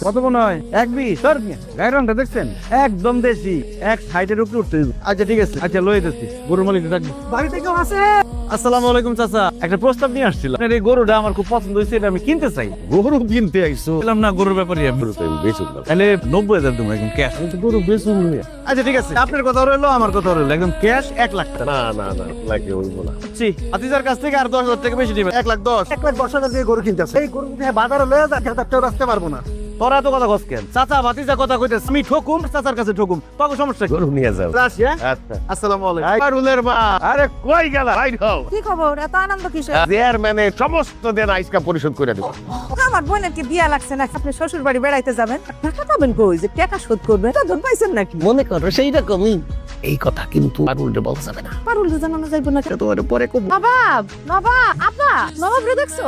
কত মনে হয় 1.20 স্যার গাইরনটা দেখছেন একদম দেশি এক সাইডের উপরে উঠতে। আচ্ছা ঠিক আছে, আচ্ছা লয়ে যাচ্ছি। গরুর মালিক থাকবে বাড়িতে কেউ আছে? আসসালামু আলাইকুম চাচা, একটা প্রস্তাব নিয়ে আসছিলাম। আপনার এই গরুটা আমার খুব পছন্দ হয়েছে, এটা আমি কিনতে চাই। গরু কিনতে আইসো? বললাম না গরুর ব্যাপারে বেচুন না। তাহলে 90,000 তুমি একদম ক্যাশ। গরু বেচুন না। আচ্ছা ঠিক আছে, আপনার কথা রইলো আমার কথা রইলো, একদম ক্যাশ 1 লাখ টাকা। না না না লাগে হইব না। আতিজার কাছ থেকে আর 10,000 টাকা বেশি দিবেন। 1,10,000 1,10,000 দিয়ে গরু কিনতেছে। এই গরু উঠে বাজারে লয়ে যা, খেতার কেউ রাখতে পারবো না। তোরা তো কথা কস কেন? চাচা ভাতিজা কথা কইতেছ, আমি ঠকুম চাচার কাছে ঠকুম, তোকে সমস্যা কি? গরু নিয়ে যাও। আসি, হ্যাঁ? আচ্ছা। আসসালামু আলাইকুম। পারুলের মা, আরে কই গেলা? বাইর হও। কি খবর? এত আনন্দ কিসের? চেয়ারম্যানে সমস্ত দেন আইসকা পরিশোধ করে দেব। আমার বোনের কি বিয়া লাগছে না? আপনি শ্বশুর বাড়ি বেড়াইতে যাবেন, টাকা পাবেন কই যে টাকা শোধ করবেন? তা ধন পাইছেন নাকি? মনে করো সেই রকমই। এই কথা কিন্তু পারুলটা বলা যাবে না। পারুল জানানো যাইব না। এটা তোমার পরে কব। নবাব, নবাব, আপা, নবাব রে দেখছো?